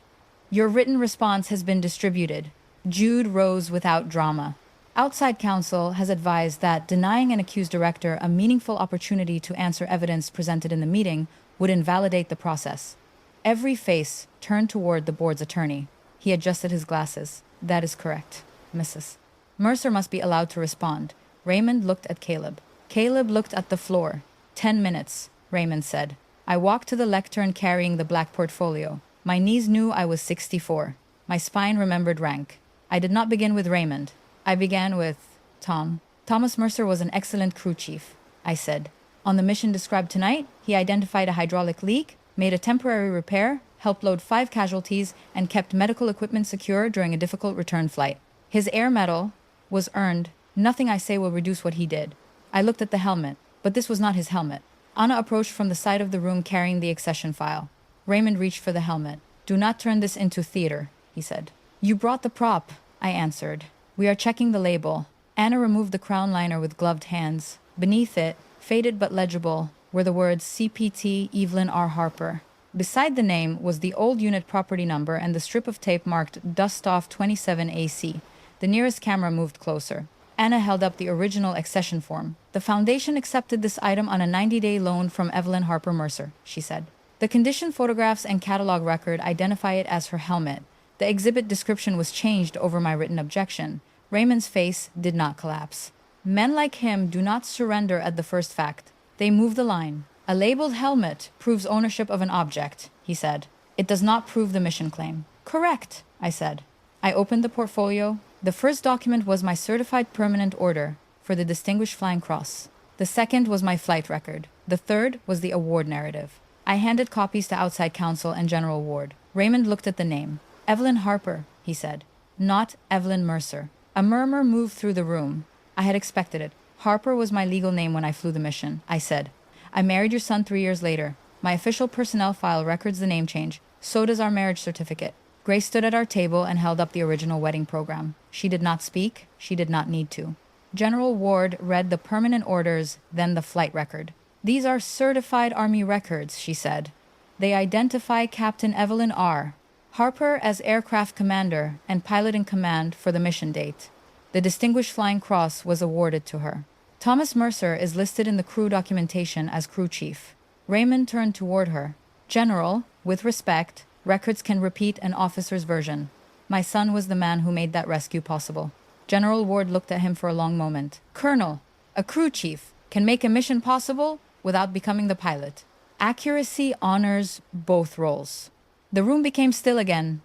"Your written response has been distributed." Jude rose without drama. "Outside counsel has advised that denying an accused director a meaningful opportunity to answer evidence presented in the meeting would invalidate the process." Every face turned toward the board's attorney. He adjusted his glasses. "That is correct, Mrs. Mercer must be allowed to respond." Raymond looked at Caleb. Caleb looked at the floor. 10 minutes, Raymond said. I walked to the lectern carrying the black portfolio. My knees knew I was 64. My spine remembered rank. I did not begin with Raymond. I began with Tom. "Thomas Mercer was an excellent crew chief," I said. "On the mission described tonight, he identified a hydraulic leak, made a temporary repair, helped load 5 casualties, and kept medical equipment secure during a difficult return flight. His air medal was earned. Nothing I say will reduce what he did." I looked at the helmet, but this was not his helmet. Anna approached from the side of the room carrying the accession file. Raymond reached for the helmet. "Do not turn this into theater," he said. "You brought the prop," I answered. "We are checking the label." Anna removed the crown liner with gloved hands. Beneath it, faded but legible, were the words CPT Evelyn R. Harper. Beside the name was the old unit property number and the strip of tape marked Dust Off 27 AC. The nearest camera moved closer. Anna held up the original accession form. "The Foundation accepted this item on a 90-day loan from Evelyn Harper Mercer," she said. "The condition photographs and catalog record identify it as her helmet. The exhibit description was changed over my written objection." Raymond's face did not collapse. "Men like him do not surrender at the first fact. They move the line. A labeled helmet proves ownership of an object," he said. "It does not prove the mission claim." "Correct," I said. I opened the portfolio. The first document was my certified permanent order for the Distinguished Flying Cross. The second was my flight record. The third was the award narrative. I handed copies to outside counsel and General Ward. Raymond looked at the name. "Evelyn Harper," he said. "Not Evelyn Mercer." A murmur moved through the room. I had expected it. "Harper was my legal name when I flew the mission," I said. "I married your son 3 years later. My official personnel file records the name change. So does our marriage certificate." Grace stood at our table and held up the original wedding program. She did not speak. She did not need to. General Ward read the permanent orders, then the flight record. "These are certified Army records," she said. "They identify Captain Evelyn R. Harper as aircraft commander and pilot in command for the mission date. The Distinguished Flying Cross was awarded to her. Thomas Mercer is listed in the crew documentation as crew chief." Raymond turned toward her. "General, with respect, records can repeat an officer's version. My son was the man who made that rescue possible." General Ward looked at him for a long moment. "Colonel, a crew chief can make a mission possible without becoming the pilot. Accuracy honors both roles." The room became still again.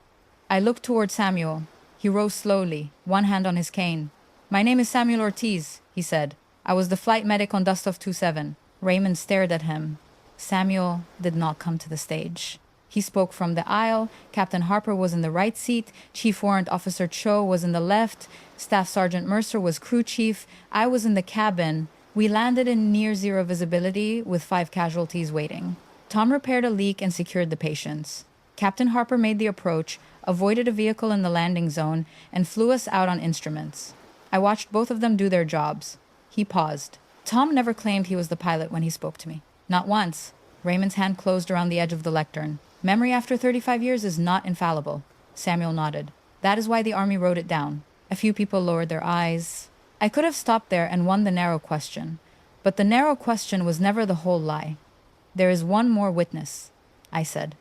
I looked toward Samuel. He rose slowly, one hand on his cane. "My name is Samuel Ortiz," he said. "I was the flight medic on Dust Off 27. Raymond stared at him. Samuel did not come to the stage. He spoke from the aisle. Captain Harper was in the right seat. Chief Warrant Officer Cho was in the left. Staff Sergeant Mercer was crew chief. I was in the cabin. We landed in near zero visibility with 5 casualties waiting. Tom repaired a leak and secured the patients. Captain Harper made the approach, avoided a vehicle in the landing zone, and flew us out on instruments. I watched both of them do their jobs. He paused. Tom never claimed he was the pilot when he spoke to me. Not once. Raymond's hand closed around the edge of the lectern. Memory after 35 years is not infallible. Samuel nodded. That is why the army wrote it down. A few people lowered their eyes. I could have stopped there and won the narrow question. But the narrow question was never the whole lie. There is one more witness, I said.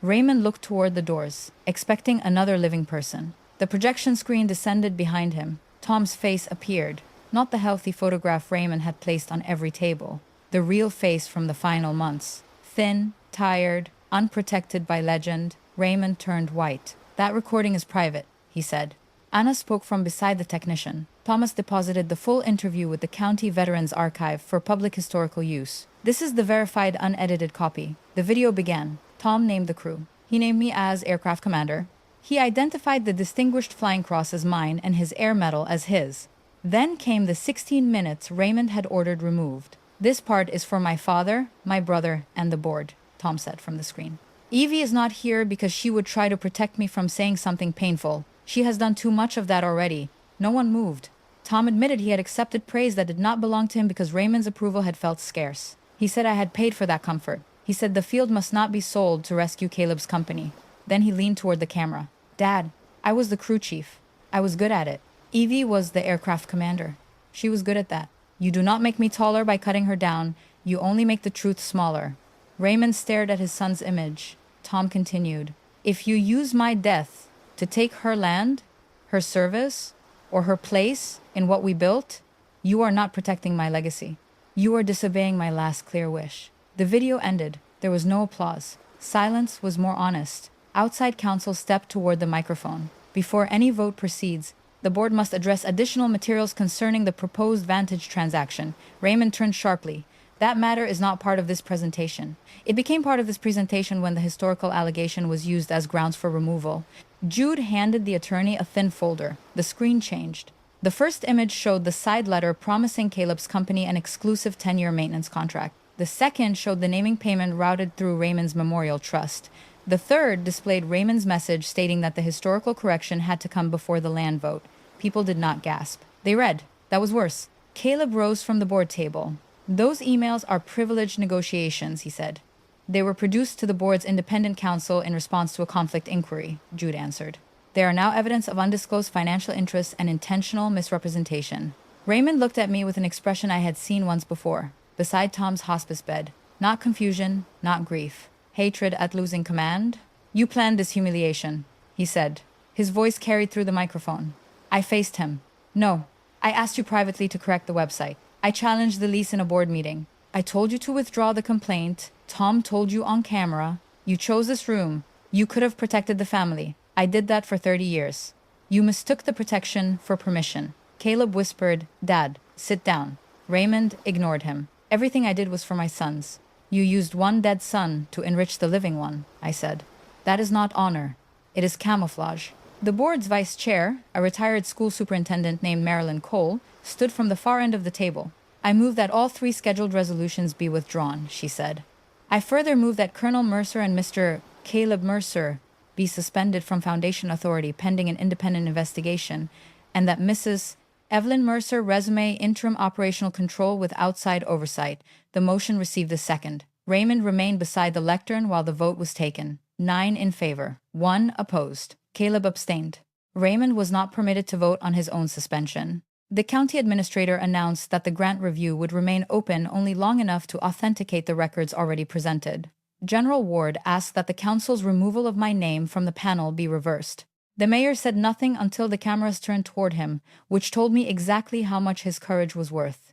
Raymond looked toward the doors, expecting another living person. The projection screen descended behind him. Tom's face appeared, not the healthy photograph Raymond had placed on every table. The real face from the final months. Thin, tired, unprotected by legend. Raymond turned white. That recording is private, he said. Anna spoke from beside the technician. Thomas deposited the full interview with the County Veterans Archive for public historical use. This is the verified unedited copy. The video began. Tom named the crew. He named me as aircraft commander. He identified the Distinguished Flying Cross as mine and his air medal as his. Then came the 16 minutes Raymond had ordered removed. This part is for my father, my brother, and the board, Tom said from the screen. Evie is not here because she would try to protect me from saying something painful. She has done too much of that already. No one moved. Tom admitted he had accepted praise that did not belong to him because Raymond's approval had felt scarce. He said I had paid for that comfort. He said the field must not be sold to rescue Caleb's company. Then he leaned toward the camera. Dad, I was the crew chief. I was good at it. Evie was the aircraft commander. She was good at that. You do not make me taller by cutting her down. You only make the truth smaller. Raymond stared at his son's image. Tom continued. If you use my death to take her land, her service, or her place in what we built, you are not protecting my legacy. You are disobeying my last clear wish. The video ended. There was no applause. Silence was more honest. Outside counsel stepped toward the microphone. Before any vote proceeds, the board must address additional materials concerning the proposed Vantage transaction. Raymond turned sharply. That matter is not part of this presentation. It became part of this presentation when the historical allegation was used as grounds for removal. Jude handed the attorney a thin folder. The screen changed. The first image showed the side letter promising Caleb's company an exclusive 10-year maintenance contract. The second showed the naming payment routed through Raymond's Memorial Trust. The third displayed Raymond's message stating that the historical correction had to come before the land vote. People did not gasp. They read. That was worse. Caleb rose from the board table. Those emails are privileged negotiations, he said. They were produced to the board's independent counsel in response to a conflict inquiry, Jude answered. They are now evidence of undisclosed financial interests and intentional misrepresentation. Raymond looked at me with an expression I had seen once before, beside Tom's hospice bed. Not confusion, not grief. Hatred at losing command? You planned this humiliation, he said. His voice carried through the microphone. I faced him. No, I asked you privately to correct the website. I challenged the lease in a board meeting. I told you to withdraw the complaint. Tom told you on camera. You chose this room. You could have protected the family. I did that for 30 years. You mistook the protection for permission. Caleb whispered, Dad, sit down. Raymond ignored him. Everything I did was for my sons. You used one dead son to enrich the living one, I said. That is not honor. It is camouflage. The board's vice chair, a retired school superintendent named Marilyn Cole, stood from the far end of the table. I move that all 3 scheduled resolutions be withdrawn, she said. I further move that Colonel Mercer and Mr. Caleb Mercer be suspended from Foundation authority pending an independent investigation, and that Mrs. Evelyn Mercer resume interim operational control with outside oversight. The motion received a second. Raymond remained beside the lectern while the vote was taken. 9 in favor, 1 opposed. Caleb abstained. Raymond was not permitted to vote on his own suspension. The county administrator announced that the grant review would remain open only long enough to authenticate the records already presented. General Ward asked that the council's removal of my name from the panel be reversed. The mayor said nothing until the cameras turned toward him, which told me exactly how much his courage was worth.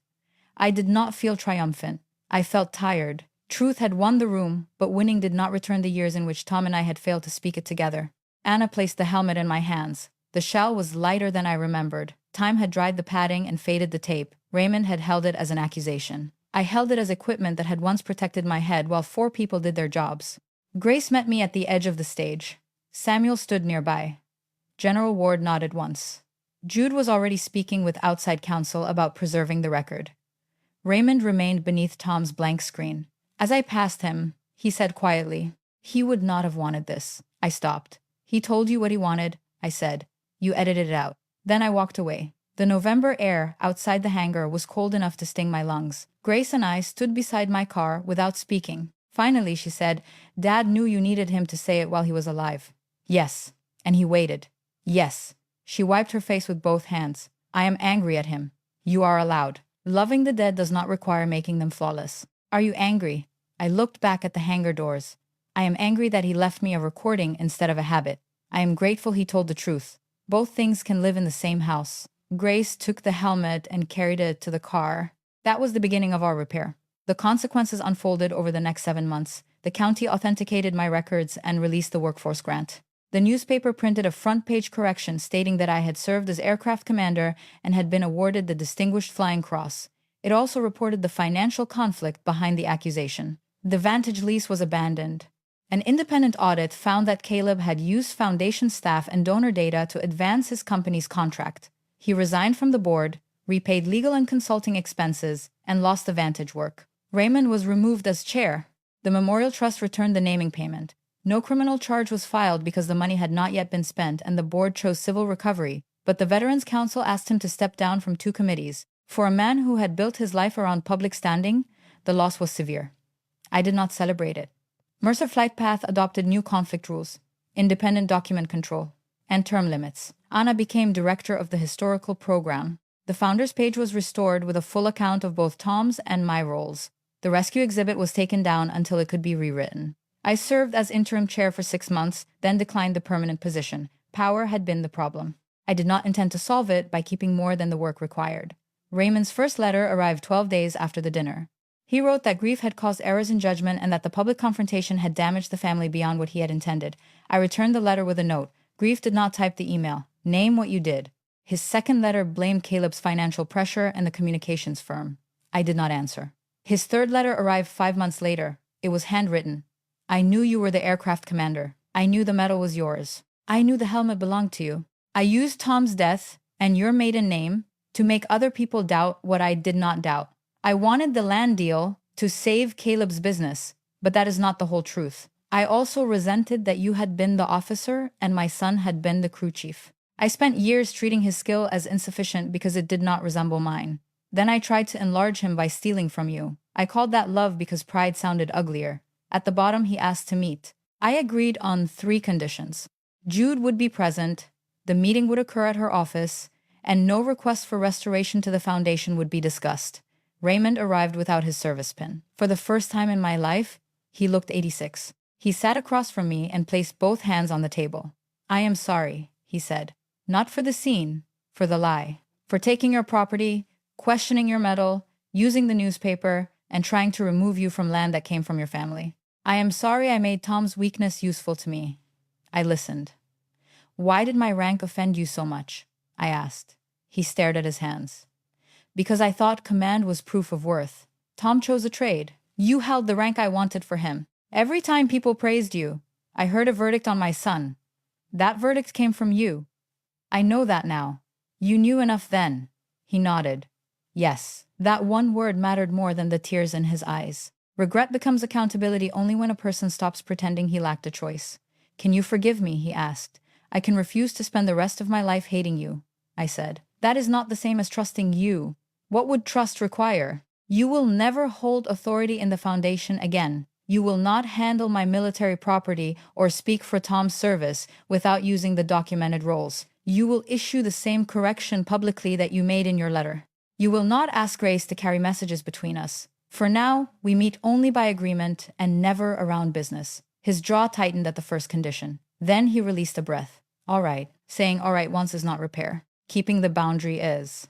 I did not feel triumphant. I felt tired. Truth had won the room, but winning did not return the years in which Tom and I had failed to speak it together. Anna placed the helmet in my hands. The shell was lighter than I remembered. Time had dried the padding and faded the tape. Raymond had held it as an accusation. I held it as equipment that had once protected my head while 4 people did their jobs. Grace met me at the edge of the stage. Samuel stood nearby. General Ward nodded once. Jude was already speaking with outside counsel about preserving the record. Raymond remained beneath Tom's blank screen. As I passed him, he said quietly, He would not have wanted this. I stopped. He told you what he wanted, I said. You edited it out. Then I walked away. The November air outside the hangar was cold enough to sting my lungs. Grace and I stood beside my car without speaking. Finally, she said, Dad knew you needed him to say it while he was alive. Yes. And he waited. Yes. She wiped her face with both hands. I am angry at him. You are allowed. Loving the dead does not require making them flawless. Are you angry? I looked back at the hangar doors. I am angry that he left me a recording instead of a habit. I am grateful he told the truth. Both things can live in the same house. Grace took the helmet and carried it to the car. That was the beginning of our repair. The consequences unfolded over the next 7 months. The county authenticated my records and released the workforce grant. The newspaper printed a front-page correction stating that I had served as aircraft commander and had been awarded the Distinguished Flying Cross. It also reported the financial conflict behind the accusation. The Vantage lease was abandoned. An independent audit found that Caleb had used foundation staff and donor data to advance his company's contract. He resigned from the board, repaid legal and consulting expenses, and lost the Vantage work. Raymond was removed as chair. The Memorial Trust returned the naming payment. No criminal charge was filed because the money had not yet been spent and the board chose civil recovery, but the Veterans Council asked him to step down from 2 committees. For a man who had built his life around public standing, the loss was severe. I did not celebrate it. Mercer Flight Path adopted new conflict rules, independent document control, and term limits. Anna became director of the historical program. The founders page was restored with a full account of both Tom's and my roles. The rescue exhibit was taken down until it could be rewritten. I served as interim chair for 6 months, then declined the permanent position. Power had been the problem. I did not intend to solve it by keeping more than the work required. Raymond's first letter arrived 12 days after the dinner. He wrote that grief had caused errors in judgment and that the public confrontation had damaged the family beyond what he had intended. I returned the letter with a note. Grief did not type the email. Name what you did. His second letter blamed Caleb's financial pressure and the communications firm. I did not answer. His third letter arrived 5 months later. It was handwritten. I knew you were the aircraft commander. I knew the medal was yours. I knew the helmet belonged to you. I used Tom's death and your maiden name to make other people doubt what I did not doubt. I wanted the land deal to save Caleb's business, but that is not the whole truth. I also resented that you had been the officer and my son had been the crew chief. I spent years treating his skill as insufficient because it did not resemble mine. Then I tried to enlarge him by stealing from you. I called that love because pride sounded uglier. At the bottom, he asked to meet. I agreed on 3 conditions. Jude would be present, the meeting would occur at her office, and no request for restoration to the foundation would be discussed. Raymond arrived without his service pin. For the first time in my life, he looked 86. He sat across from me and placed both hands on the table. I am sorry, he said. Not for the scene, for the lie. For taking your property, questioning your medal, using the newspaper, and trying to remove you from land that came from your family. I am sorry I made Tom's weakness useful to me. I listened. Why did my rank offend you so much? I asked. He stared at his hands. Because I thought command was proof of worth. Tom chose a trade. You held the rank I wanted for him. Every time people praised you, I heard a verdict on my son. That verdict came from you. I know that now. You knew enough then. He nodded. Yes, that one word mattered more than the tears in his eyes. Regret becomes accountability only when a person stops pretending he lacked a choice. Can you forgive me? He asked. I can refuse to spend the rest of my life hating you, I said. That is not the same as trusting you. What would trust require? You will never hold authority in the foundation again. You will not handle my military property or speak for Tom's service without using the documented roles. You will issue the same correction publicly that you made in your letter. You will not ask Grace to carry messages between us. For now, we meet only by agreement and never around business. His jaw tightened at the first condition. Then he released a breath. All right. Saying all right once is not repair. Keeping the boundary is.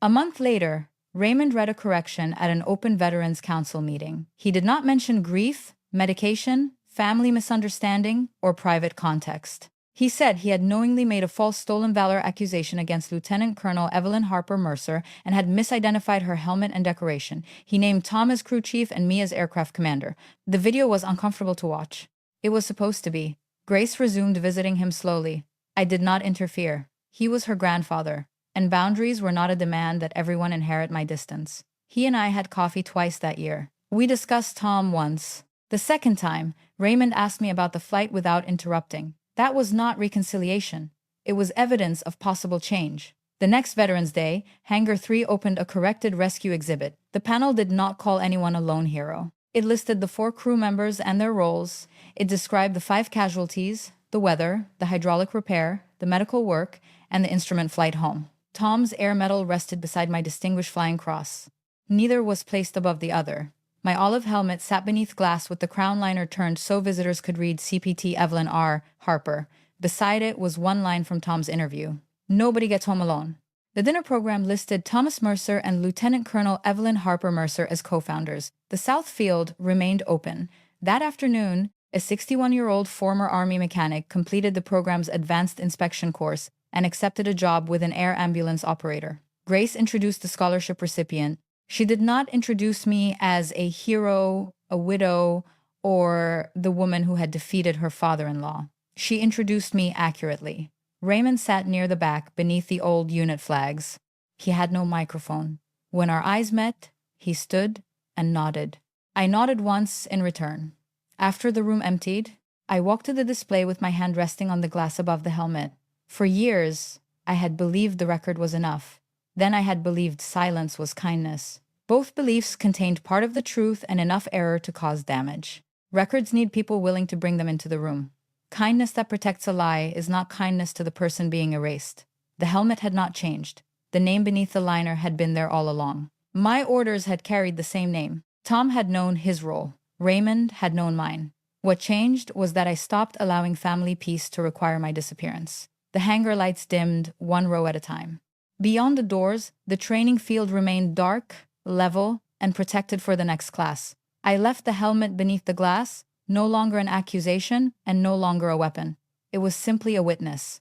A month later, Raymond read a correction at an open Veterans Council meeting. He did not mention grief, medication, family misunderstanding, or private context. He said he had knowingly made a false stolen valor accusation against Lieutenant Colonel Evelyn Harper Mercer and had misidentified her helmet and decoration. He named Tom as crew chief and me as aircraft commander. The video was uncomfortable to watch. It was supposed to be. Grace resumed visiting him slowly. I did not interfere. He was her grandfather, and boundaries were not a demand that everyone inherit my distance. He and I had coffee twice that year. We discussed Tom once. The second time, Raymond asked me about the flight without interrupting. That was not reconciliation. It was evidence of possible change. The next Veterans Day, Hangar 3 opened a corrected rescue exhibit. The panel did not call anyone a lone hero. It listed the 4 crew members and their roles. It described the 5 casualties, the weather, the hydraulic repair, the medical work, and the instrument flight home. Tom's air medal rested beside my Distinguished Flying Cross. Neither was placed above the other. My olive helmet sat beneath glass with the crown liner turned so visitors could read CPT Evelyn R. Harper. Beside it was one line from Tom's interview. Nobody gets home alone. The dinner program listed Thomas Mercer and Lieutenant Colonel Evelyn Harper Mercer as co-founders. The South Field remained open. That afternoon, a 61-year-old former Army mechanic completed the program's advanced inspection course and accepted a job with an air ambulance operator. Grace introduced the scholarship recipient. She did not introduce me as a hero, a widow, or the woman who had defeated her father-in-law. She introduced me accurately. Raymond sat near the back beneath the old unit flags. He had no microphone. When our eyes met, he stood and nodded. I nodded once in return. After the room emptied, I walked to the display with my hand resting on the glass above the helmet. For years, I had believed the record was enough. Then I had believed silence was kindness. Both beliefs contained part of the truth and enough error to cause damage. Records need people willing to bring them into the room. Kindness that protects a lie is not kindness to the person being erased. The helmet had not changed. The name beneath the liner had been there all along. My orders had carried the same name. Tom had known his role. Raymond had known mine. What changed was that I stopped allowing family peace to require my disappearance. The hangar lights dimmed, one row at a time. Beyond the doors, the training field remained dark, level, and protected for the next class. I left the helmet beneath the glass, no longer an accusation and no longer a weapon. It was simply a witness.